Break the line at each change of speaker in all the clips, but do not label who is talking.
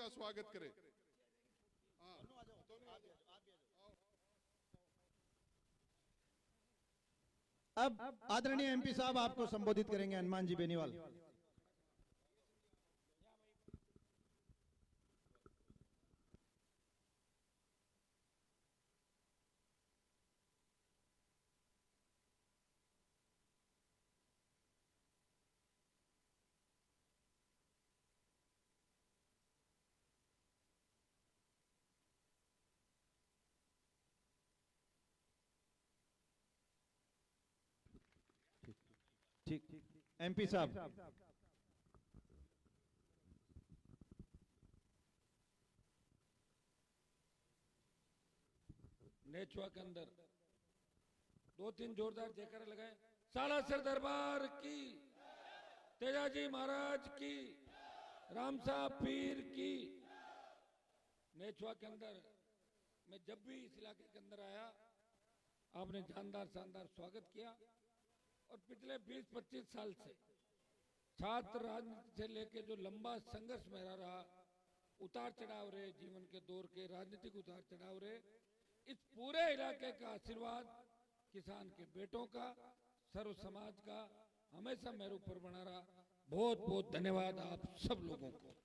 का स्वागत करें।
अब आदरणीय एमपी साहब आपको संबोधित करेंगे, हनुमान जी बेनीवाल। ठीक, एमपी साहब।
नेचुआ के अंदर 2-3 जोरदार जयकारा लगाए। सालासर दरबार की, तेजाजी महाराज की, रामसा पीर की। नेचुआ के अंदर मैं जब भी इस इलाके के अंदर आया, आपने जानदार शानदार स्वागत किया। और पिछले 20-25 साल से छात्र राजनीति से लेके जो लंबा संघर्ष मेरा रहा, उतार चढ़ाव रहे, जीवन के दौर के राजनीतिक उतार चढ़ाव रहे, इस पूरे इलाके का आशीर्वाद किसान के बेटों का, सर्व समाज का हमेशा मेरे ऊपर बना रहा। बहुत बहुत धन्यवाद आप सब लोगों को।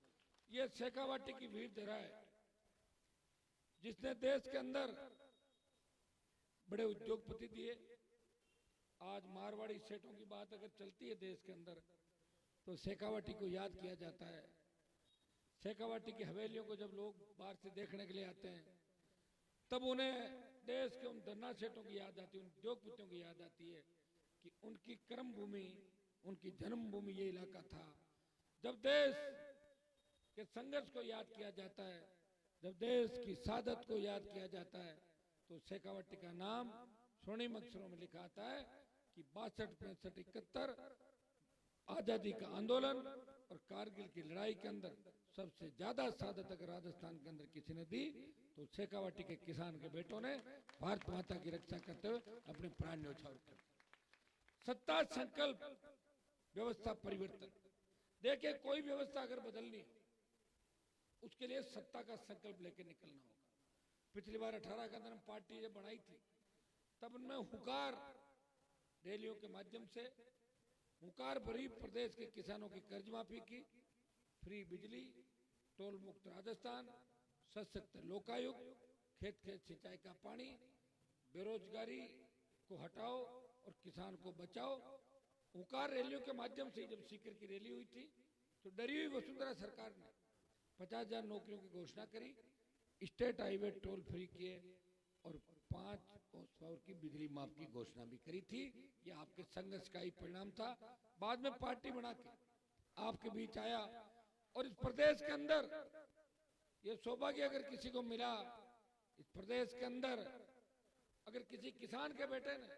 ये शेखावाटी की वीर धरा है जिसने देश के अंदर बड़े उद्योगपति दिए। आज मारवाड़ी सेठों की बात अगर चलती है देश के अंदर तो शेखावाटी को याद किया जाता है। शेखावाटी की हवेलियों को जब लोग बाहर से देखने के लिए आते हैं तब उन्हें देश के उन धन्ना सेठों की याद आती है, उन उद्योगपतियों की याद आती है कि उनकी कर्म भूमि, उनकी जन्मभूमि ये इलाका था। जब देश के संघर्ष को याद किया जाता है, जब देश की सादत को याद किया जाता है, तो शेखावाटी का नाम स्वर्णिम अक्षरों में लिखा आता है कि 62, 65, 71 आजादी का आंदोलन और कारगिल की लड़ाई के अंदर सबसे ज्यादा सादत अगर राजस्थान के अंदर किसी ने दी तो शेखावाटी के किसान के बेटों ने भारत माता की रक्षा करते हुए अपने प्राण न्यौछावर कर दिए। सत्ता संकल्प, व्यवस्था परिवर्तन। देखिए, कोई व्यवस्था अगर बदलनी है उसके लिए सत्ता का संकल्प लेकर निकलना होगा। पिछली बार 18 के अंदर पार्टी जब बनाई थी तब उनमें हुकार रैलियों के माध्यम से हुकार भरी प्रदेश के किसानों की कर्ज माफी की, फ्री बिजली, टोल मुक्त राजस्थान, सशक्त लोकायुक्त, खेत खेत सिंचाई का पानी, बेरोजगारी को हटाओ और किसान को बचाओ। हुकार रैलियों के माध्यम से जब सीकर की रैली हुई थी तो डरी हुई वसुंधरा सरकार ने 50,000 नौकरियों की घोषणा करी, स्टेट हाईवे टोल फ्री किए और 5 पावर की बिजली माफ की घोषणा भी करी थी। ये आपके संघर्ष का ही परिणाम था। बाद में पार्टी बना के आपके बीच आया और इस प्रदेश के अंदर ये सौभाग्य अगर किसी को मिला, इस प्रदेश के अंदर अगर किसी किसान के बेटे ने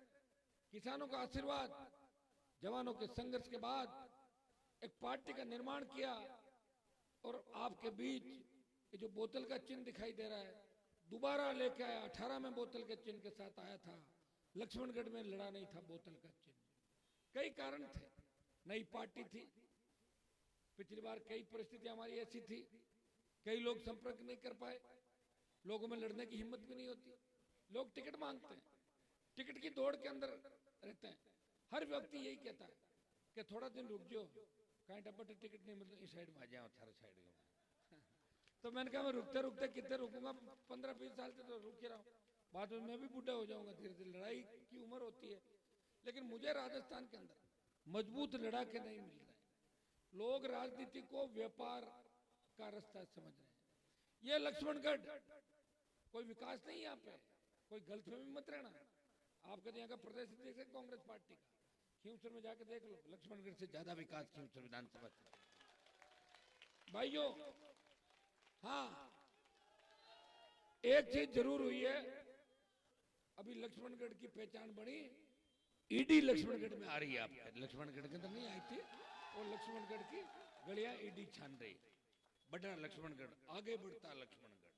किसानों का आशीर्वाद, जवानों के संघर्ष के बाद एक पार्टी का निर्माण किया और आपके बीच ये जो बोतल का चिन्ह दिखाई दे रहा है दोबारा लेके आया। 18 में बोतल के चिन्ह के साथ आया था, लक्ष्मणगढ़ में लड़ा नहीं था बोतल का चिन्ह। कई कारण थे, नई पार्टी थी, पिछली बार कई परिस्थितियां हमारी ऐसी थी, कई लोग संपर्क नहीं कर पाए, लोगों में लड़ने की हिम्मत भी नहीं होती, लोग टिकट मांगते हैं, टिकट की दौड़ के अंदर रहते हैं। हर व्यक्ति यही कहता है कि थोड़ा दिन रुक जाओ, कहीं डब्बा टिकट नहीं मिलता, इस साइड में आ जाओ, थारा साइड में। तो मैंने कहा मैं रुकते रुकते कितने रुकूंगा, 15-20 साल से तो रुक ही रहा हूँ, बाद में मैं भी बूढ़ा हो जाऊंगा, धीरे धीरे लड़ाई की उम्र होती है। लेकिन मुझे राजस्थान के अंदर मजबूत लड़ाके नहीं मिल रहे। लोग राजनीति को व्यापार का रास्ता समझ रहे हैं। ये लक्ष्मणगढ़ कोई विकास नहीं है, यहाँ पे कोई गलतफहमी मत रहना। आप कहते यहाँ का प्रदेश देख सकते कांग्रेस पार्टी का, खींवसर में जाकर देख लो, लक्ष्मणगढ़ से ज्यादा विकास खींवसर विधानसभा से। भाइयों, हाँ, एक चीज जरूर हुई है, अभी लक्ष्मणगढ़ की पहचान बनी, ईडी लक्ष्मणगढ़ में आ रही है। आपके लक्ष्मणगढ़ के अंदर नहीं आई थी, और लक्ष्मणगढ़ की गलियां ईडी छान रही। बढ़ रहा लक्ष्मणगढ़, आगे बढ़ता लक्ष्मणगढ़,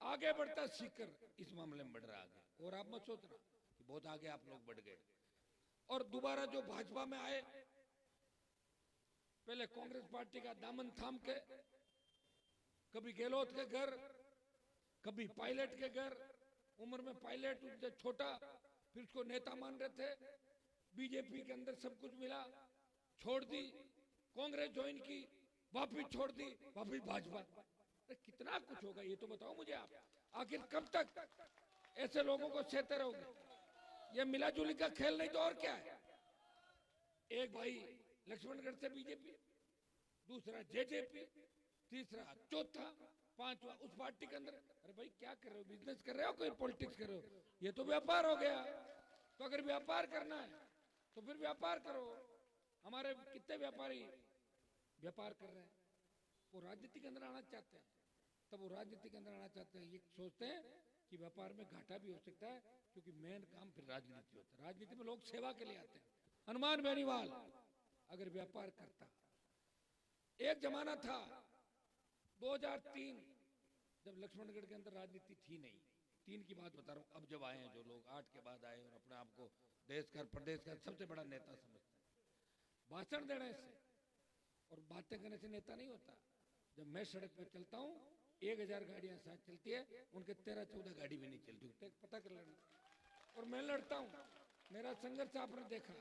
आगे बढ़ता सीकर, इस मामले में बढ़ रहा आगे। और आप मत सोचना कि बहुत आगे आप लोग बढ़ गए। और दोबारा जो भाजपा में आए, पहले कांग्रेस पार्टी का दामन थाम के कभी गहलोत के घर, कभी पायलट के घर, उम्र में पायलट उनसे छोटा, फिर उसको नेता मान रहे थे। बीजेपी के अंदर सब कुछ मिला, छोड़ दी, कांग्रेस ज्वाइन की, वापिस छोड़ दी, वापिस भाजपा। कितना कुछ होगा ये तो बताओ मुझे आप। आखिर कब तक ऐसे लोगों को सहते रहोगे? ये मिला जुली का खेल नहीं तो और क्या है? एक भाई लक्ष्मणगढ़ से बीजेपी, दूसरा जेजेपी, तीसरा, चौथा, पांचवा उस पार्टी के अंदर। अरे भाई क्या कर रहे हो? बिजनेस कर रहे हो, कोई पॉलिटिक्स कर रहे हो? ये तो व्यापार हो गया। तो अगर व्यापार करना है तो फिर व्यापार करो। हमारे कितने व्यापारी व्यापार कर रहे हैं, वो राजनीति के अंदर आना चाहते हैं, तब वो राजनीति के अंदर आना चाहते हैं, ये सोचते हैं कि व्यापार में घाटा भी हो सकता है, क्योंकि मेन काम फिर राजनीति होता है। राजनीति में लोग सेवा के लिए आते हैं। हनुमान बेनीवाल अगर व्यापार करता, एक जमाना था 2003 जब लक्ष्मणगढ़ के अंदर राजनीति थी नहीं, 3 की बात बता रहा हूँ। अब जब आए हैं जो लोग 8 के बाद आए और अपने आप को देश का प्रदेश का सबसे बड़ा नेता समझते हैं, भाषण देने से और बातें करने से नेता नहीं होता। जब मैं सड़क पर चलता हूँ 1000 गाड़ियां साथ चलती है, उनके 13-14 गाड़ी भी नहीं चलती, पता कर लेना। और मैं लड़ता हूँ, मेरा संघर्ष आपने देखा।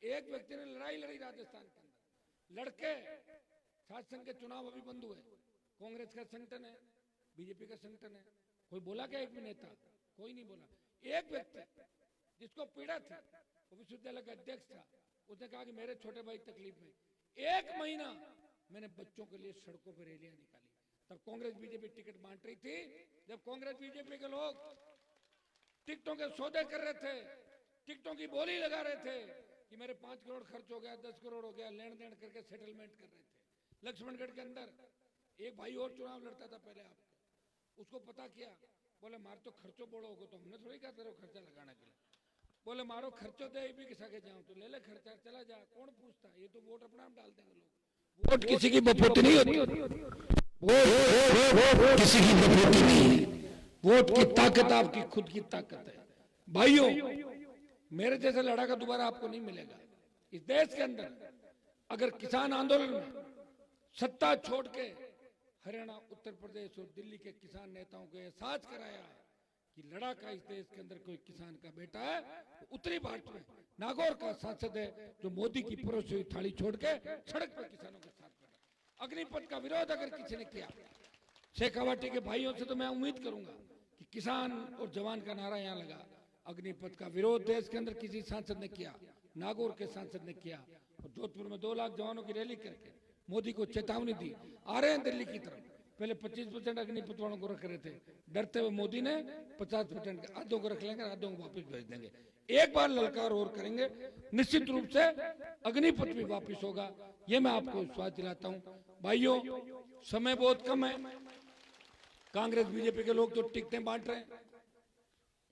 एक व्यक्ति ने लड़ाई लड़ी राजस्थान के अंदर, लड़के सात संघ के चुनाव अभी बंद हुए, कांग्रेस का संगठन है, बीजेपी का संगठन है, कोई बोला क्या? एक भी नेता कोई नहीं बोला। एक व्यक्ति जिसको पीड़ा थी, वो विश्वविद्यालय का अध्यक्ष था, उसने कहा कि मेरे छोटे भाई तकलीफ में। 1 महीना मैंने बच्चों के लिए सड़कों पर रैलियां निकाली। तब कांग्रेस बीजेपी टिकट बांट रही थी, जब कांग्रेस बीजेपी के लोग टिकटों के सौदे कर रहे थे, टिकटों की बोली लगा रहे थे कि मेरे 5 करोड़ खर्च हो गया, 10 करोड़ हो गया, लेन देन करके सेटलमेंट कर रहे थे। लक्ष्मणगढ़ के अंदर एक भाई और चुनाव लड़ता था पहले, आपको उसको पता किया, बोले मार तो खर्चो बोलो होगा, तो हमने थोड़ी कहा तेरे खर्चा लगाने के लिए। बोले मारो खर्चो दे भी किसा के जाऊं, तो ले ले खर्चा, चला जा, कौन पूछता? ये तो वोट अपना आप डाल देंगे लोग। वोट किसी की बफूती नहीं होती, वोट किसी की बफूती नहीं है। वोट की ताकत आपकी खुद की ताकत है। भाइयों, मेरे जैसे लड़ाका दोबारा आपको नहीं मिलेगा इस देश के अंदर। अगर किसान आंदोलन में सत्ता छोड़ के हरियाणा, उत्तर प्रदेश और दिल्ली के किसान नेताओं को एहसास कराया कि लड़ाका इस देश के अंदर कोई किसान का बेटा है, तो उत्तरी भारत में नागौर का सांसद है जो मोदी की परोसी हुई थाली छोड़ के सड़क पर किसानों के साथ खड़ा। अग्निपथ का विरोध अगर किसी ने किया, शेखावाटी के भाइयों से तो मैं उम्मीद करूंगा कि किसान और जवान का नारा यहाँ लगा। अग्निपथ का विरोध देश के अंदर किसी सांसद ने किया, नागौर के सांसद ने किया, और जोधपुर में 2 लाख जवानों की रैली करके मोदी को चेतावनी दी। आ रहे हैं दिल्ली की तरफ, पहले 25% अग्निपथ वालों को रख रहे थे, डरते हुए मोदी ने 50% आधों को रख लेंगे, आधों को वापस भेज देंगे। एक बार ललकार और करेंगे, निश्चित रूप से अग्निपथ भी वापस होगा, ये मैं आपको विश्वास दिलाता हूँ। भाइयों, समय बहुत कम है। कांग्रेस बीजेपी के लोग तो टिकटें बांट रहे हैं,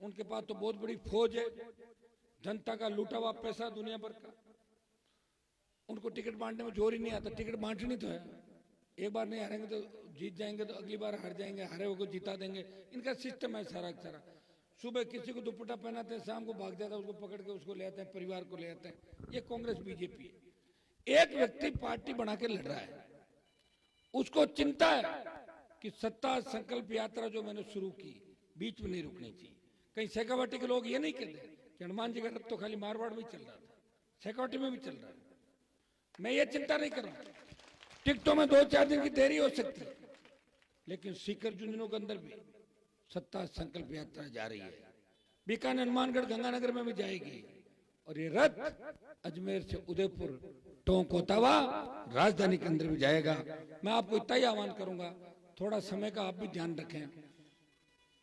उनके पास तो बहुत बड़ी फौज है, जनता का लूटा हुआ पैसा दुनिया भर का, उनको टिकट बांटने में जोर ही नहीं आता। टिकट बांटनी तो है, एक बार नहीं हारेंगे तो जीत जाएंगे, तो अगली बार हार जाएंगे, हारे हुए को जिता देंगे, इनका सिस्टम है सारा सारा। सुबह किसी को दुपट्टा पहनाते हैं, शाम को भाग जाता है, उसको पकड़ के उसको ले आते हैं, परिवार को ले आते हैं। ये कांग्रेस बीजेपी है। एक व्यक्ति पार्टी बना के लड़ रहा है, उसको चिंता है कि सत्ता संकल्प यात्रा जो मैंने शुरू की बीच में नहीं रुकनी चाहिए। कहीं शेखावाटी के लोग ये नहीं कहते कि हनुमान जी का रथ तो खाली मारवाड़ में चल रहा था, शेखावाटी में भी चल रहा है। मैं ये चिंता नहीं कर रहा, टिकटों में 2-4 दिन की देरी हो सकती है, लेकिन सीकर झुंझुनू के अंदर भी सत्ता संकल्प यात्रा जा रही है। बीकानेर, हनुमानगढ़, गंगानगर में भी जाएगी, और ये रथ अजमेर से उदयपुर टोंक होता हुआ राजधानी के अंदर भी जाएगा। मैं आपको इतना ही आह्वान करूंगा, थोड़ा समय का आप भी ध्यान रखें।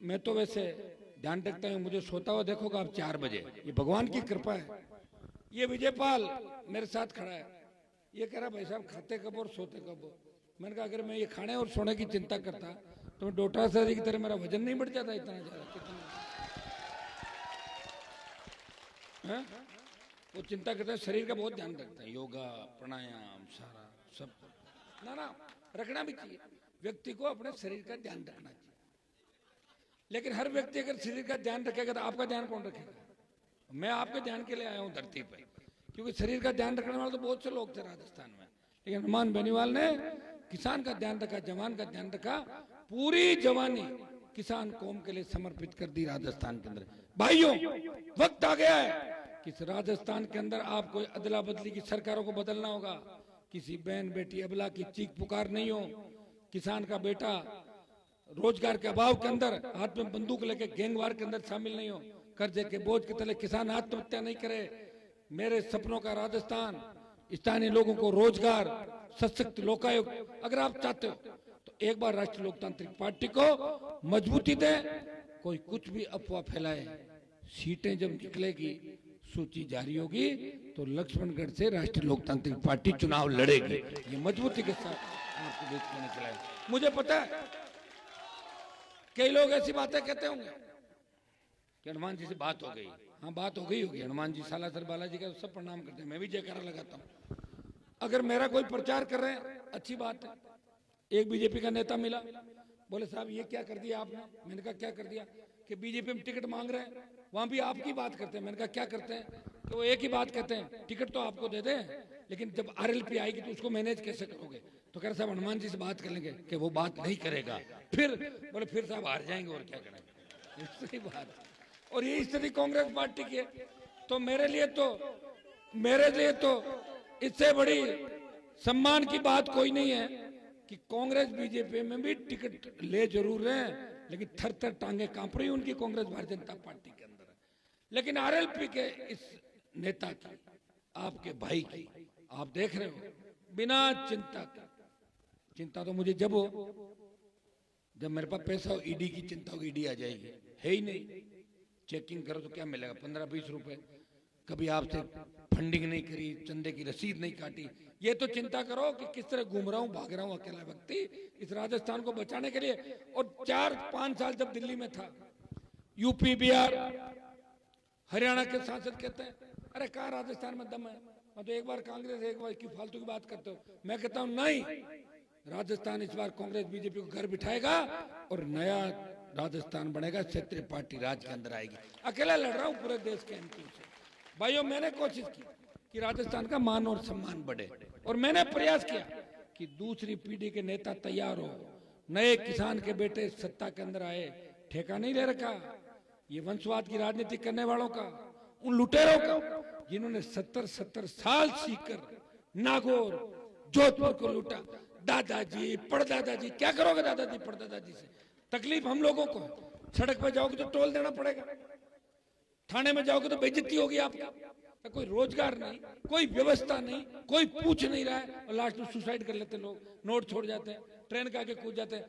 मैं तो वैसे ध्यान रखता हूँ, मुझे सोता हुआ देखोगा आप 4 बजे, ये भगवान की कृपा है। ये विजयपाल मेरे साथ खड़ा है, ये कह रहा भाई साहब खाते कब और सोते कब हो? मैंने कहा अगर मैं ये खाने और सोने की चिंता करता तो मैं डोटा सर की तरह मेरा वजन नहीं बढ़ जाता इतना ज्यादा। कितना वो चिंता करता है, शरीर का बहुत ध्यान रखता है, योगा प्राणायाम सारा सब ना रखना भी चाहिए। व्यक्ति को अपने शरीर का ध्यान रखना चाहिए, लेकिन हर व्यक्ति अगर शरीर का ध्यान रखेगा तो आपका ध्यान कौन रखेगा? मैं आपके ध्यान के लिए आया हूँ धरती पर, क्योंकि शरीर का ध्यान रखने वाले तो बहुत से लोग थे राजस्थान में, लेकिन हनुमान बेनीवाल ने किसान का ध्यान रखा, जवान का ध्यान रखा, पूरी जवानी किसान कौम के लिए समर्पित कर दी राजस्थान के अंदर। भाइयों, वक्त आ गया है कि इस राजस्थान के अंदर आप कोई अदला बदली की सरकारों को बदलना होगा। किसी बहन बेटी अबला की चीख पुकार नहीं हो। किसान का बेटा रोजगार के अभाव के अंदर हाथ में बंदूक लेके गैंगवार के अंदर शामिल नहीं हो। कर्जे के बोझ के तले किसान आत्महत्या नहीं करे। मेरे सपनों का राजस्थान, स्थानीय लोगों को रोजगार, सशक्त लोकायुक्त अगर आप चाहते हो तो एक बार राष्ट्रीय लोकतांत्रिक पार्टी को मजबूती दें। कोई कुछ भी अफवाह फैलाए, सीटें जब निकलेगी, सूची जारी होगी तो लक्ष्मणगढ़ से राष्ट्रीय लोकतांत्रिक पार्टी चुनाव लड़ेगी। ये मजबूती के साथ आपको बीच में निकला है। मुझे पता है कई लोग ऐसी बातें कहते होंगे कि हनुमान जी से बात हो गई। हाँ, बात हो गई होगी। हनुमान जी, सालासर बालाजी का सब प्रणाम करते हैं, मैं भी जयकारा लगाता हूँ। अगर मेरा कोई प्रचार कर रहे हैं, अच्छी बात है। एक बीजेपी का नेता मिला, बोले साहब ये क्या कर दिया आपने? मैंने कहा क्या कर दिया? कि बीजेपी में टिकट मांग रहे हैं, वहां भी आपकी बात करते हैं। मैंने कहा क्या करते हैं? तो वो एक ही बात कहते हैं, टिकट तो आपको दे दें, लेकिन जब आरएलपी आएगी तो उसको मैनेज कैसे करोगे? तो कह रहे साहब हनुमान जी से बात कर लेंगे, कि वो बात नहीं करेगा। फिर बोले फिर साहब हार जाएंगे और क्या करेंगे? सही बात। और ये स्थिति कांग्रेस पार्टी की है। तो मेरे लिए तो इससे बड़ी सम्मान की बात कोई नहीं है कि कांग्रेस बीजेपी में भी टिकट ले जरूर रहे हैं, लेकिन थर थर टांगे कांप रही उनकी कांग्रेस भारतीय जनता पार्टी के अंदर। लेकिन आरएलपी के इस नेता की, आपके भाई की, आप देख रहे हो बिना चिंता तो मुझे जब मेरे पास पैसा हो, ईडी की चिंता हो, ईडी आ जाएगी, है ही नहीं। चेकिंग करो तो क्या मिलेगा? 15-20 रुपए। कभी आपसे फंडिंग नहीं करी, चंदे की रसीद नहीं काटी। ये तो चिंता करो कि किस तरह घूम रहा हूं, भाग रहा हूं अकेला व्यक्ति इस राजस्थान को बचाने के लिए। और 4-5 साल जब दिल्ली में था, यूपी, बिहार, हरियाणा के सांसद कहते हैं अरे कहाँ राजस्थान में दम है? मैं तो एक बार कांग्रेस, एक बार की फालतू की बात करते हो। मैं कहता हूं नहीं, राजस्थान इस बार कांग्रेस बीजेपी को घर बिठाएगा और नया राजस्थान बनेगा। क्षेत्रीय पार्टी राज के अंदर आएगी। अकेला लड़ रहा हूं पूरे देश के एमपी से। भाइयों, मैंने कोशिश की कि राजस्थान का मान और सम्मान बढ़े, और मैंने प्रयास किया कि दूसरी पीढ़ी के नेता तैयार हो, नए किसान के बेटे सत्ता के अंदर आए। ठेका नहीं ले रखा ये वंशवाद की राजनीति करने वालों का, उन लुटेरों का जिन्होंने 70 साल सीखकर नागौर, जोधपुर को लूटा। दादाजी, पड़दादाजी, क्या करोगे दादाजी पड़दादाजी से? तकलीफ हम लोगों को। सड़क पे जाओगे तो टोल देना पड़ेगा, थाने में जाओगे तो बेइज्जती होगी आपकी। कोई रोजगार नहीं, कोई व्यवस्था नहीं, कोई पूछ नहीं रहा है, और लास्ट में सुसाइड कर लेते लोग, नोट छोड़ जाते हैं, ट्रेन के आगे कूद जाते हैं।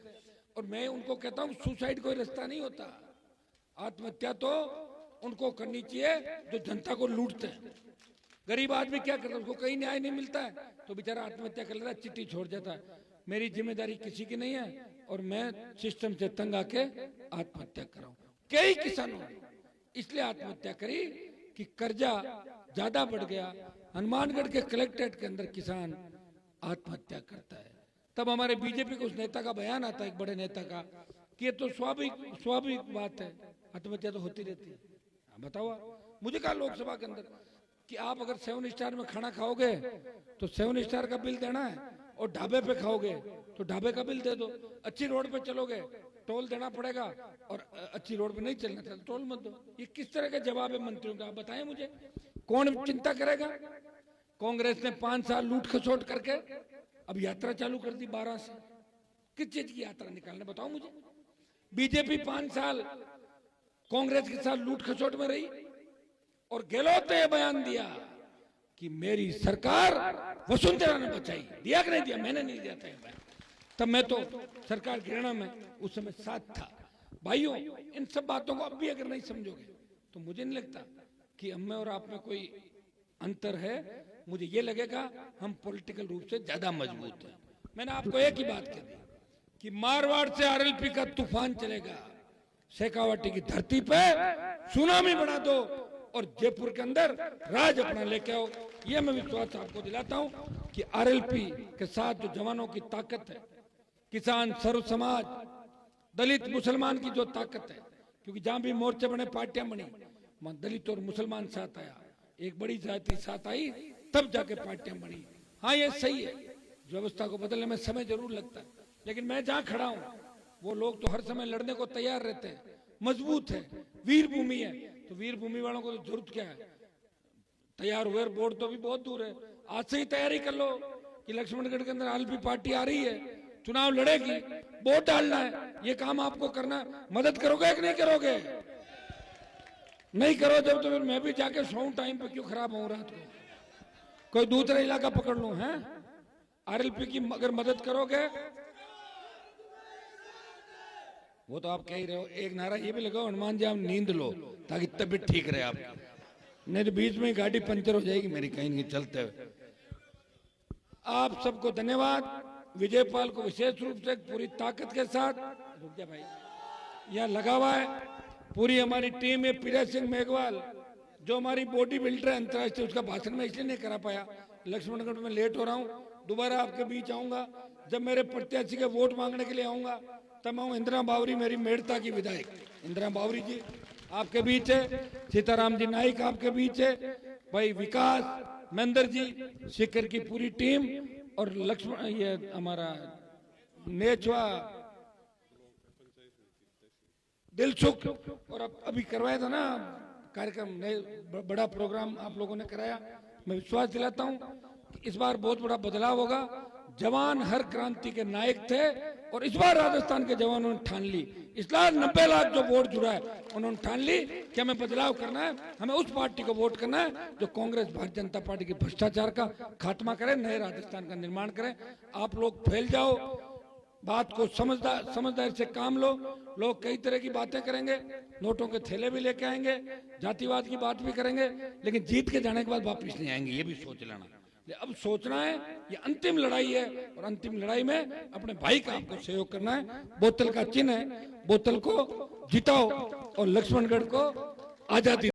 और मैं उनको कहता हूँ सुसाइड कोई रास्ता नहीं होता। आत्महत्या तो उनको करनी चाहिए जो जनता को लूटते हैं। गरीब आदमी क्या करता है, उसको कहीं न्याय नहीं मिलता है तो बेचारा आत्महत्या कर लेता है, चिट्ठी छोड़ जाता है। मेरी जिम्मेदारी किसी की नहीं है, और मैं सिस्टम से तंग आके आत्महत्या कराऊं। कई किसानों ने इसलिए आत्महत्या करी कि कर्जा ज्यादा बढ़ गया। हनुमानगढ़ के कलेक्ट्रेट के अंदर किसान आत्महत्या करता है, तब हमारे बीजेपी के उस नेता का बयान आता है, एक बड़े नेता का, कि ये तो स्वाभाविक बात है, आत्महत्या तो होती रहती है। बताओ, मुझे कहा लोकसभा के अंदर कि आप अगर 7 स्टार में खाना खाओगे तो 7 स्टार का बिल देना है, और ढाबे पे खाओगे तो ढाबे का बिल दे दो। अच्छी रोड पे चलोगे टोल देना पड़ेगा, और अच्छी रोड पे नहीं चलना था तो टोल मत दो। ये किस तरह के जवाब है मंत्रियों का? आप बताएं मुझे, कौन चिंता करेगा? कांग्रेस ने 5 साल लूट खसोट करके अब यात्रा चालू कर दी 12 से। किस चीज की यात्रा निकालने, बताओ मुझे। बीजेपी 5 साल कांग्रेस के साथ लूट खसोट में रही, और गहलोत ने बयान दिया कि मेरी सरकार वसुंधरा ने बचाई। दिया कि नहीं दिया? मैंने नहीं दिया था। तब मैं तो सरकार गिरना में उस समय साथ था। भाइयों, इन सब बातों को अब भी अगर नहीं समझोगे तो मुझे नहीं लगता कि हम में और आप में कोई अंतर है। मुझे ये लगेगा हम पॉलिटिकल रूप से ज्यादा मजबूत हैं। मैंने आपको एक ही बात कह दी कि मारवाड़ से आरएलपी का तूफान चलेगा। शेखावाटी की धरती पे सुनामी बना दो और जयपुर के अंदर राज अपना लेके आओ। ये मैं विश्वास आपको दिलाता हूं कि आरएलपी के साथ जो जवानों की ताकत है, किसान, सर्व समाज, दलित, मुसलमान की जो ताकत है, क्योंकि जहां भी मोर्चे बने, पार्टियां बनी, वहां दलित और मुसलमान साथ आया, एक बड़ी जाति साथ आई, तब जाके पार्टियां बनी। हाँ, ये सही है, व्यवस्था को बदलने में समय जरूर लगता है, लेकिन मैं जहां खड़ा हूं वो लोग तो हर समय लड़ने को तैयार रहते हैं, मजबूत है, वीर भूमि है। तो वीर भूमि वालों को तो जरूरत क्या है, तैयार हुए, बोर्ड तो भी बहुत दूर है। आज से ही तैयारी कर लो कि लक्ष्मणगढ़ के अंदर आलपी पार्टी आ रही है, चुनाव लड़ेगी, वोट डालना है, ये काम आपको करना है। मदद करोगे कि नहीं करोगे? नहीं करो जब तो फिर मैं भी जाके सोऊं, टाइम पे क्यों खराब हूं रात को, कोई दूसरा इलाका पकड़ लूं। है आरएलपी की अगर मदद करोगे, वो तो आप कह ही रहे हो, एक नारा ये भी लगाओ, हनुमान जी आप नींद लो ताकि तबीयत ठीक रहे आप, नहीं तो बीच में ही गाड़ी पंचर हो जाएगी मेरी कहीं नहीं चलते हुए। आप सबको धन्यवाद। विजयपाल को विशेष रूप से पूरी ताकत के साथ, रुक जा भाई, यहाँ लगा हुआ है पूरी हमारी टीम है। पीरा सिंह मेघवाल जो हमारी बॉडी बिल्डर है अंतर्राष्ट्रीय, उसका भाषण मैं इसलिए नहीं करा पाया, लक्ष्मणगढ़ में लेट हो रहा हूँ। दोबारा आपके बीच आऊंगा, जब मेरे प्रत्याशी के वोट मांगने के लिए आऊंगा, तब मैं इंदिरा बावरी, मेरी मेड़ता की विधायक इंदिरा बावरी जी आपके बीच है, सीताराम जी नाइक आपके बीच है, भाई विकास महेंद्र जी, शिखर की पूरी टीम, और लक्ष्मण ये हमारा नेचवा दिलसुख, और अभी करवाया था ना कार्यक्रम, बड़ा प्रोग्राम आप लोगों ने कराया। मैं विश्वास दिलाता हूं कि इस बार बहुत बड़ा बदलाव होगा। जवान हर क्रांति के नायक थे और इस बार राजस्थान के जवानों ने ठान ली, इस बार 90 लाख जो वोट जुड़ा है उन्होंने ठान ली कि हमें बदलाव करना है, हमें उस पार्टी को वोट करना है जो कांग्रेस भारतीय जनता पार्टी के भ्रष्टाचार का खात्मा करे, नए राजस्थान का निर्माण करे। आप लोग फैल जाओ, बात को समझदारी से काम लो। लोग कई तरह की बातें करेंगे, नोटों के थैले भी लेके आएंगे, जातिवाद की बात भी करेंगे, लेकिन जीत के जाने के बाद वापिस नहीं आएंगे, ये भी सोच लेना। अब सोचना है ये अंतिम लड़ाई है, और अंतिम लड़ाई में अपने भाई का आपको सहयोग करना है। बोतल का चिन्ह है, बोतल को जिताओ और लक्ष्मणगढ़ को आजादी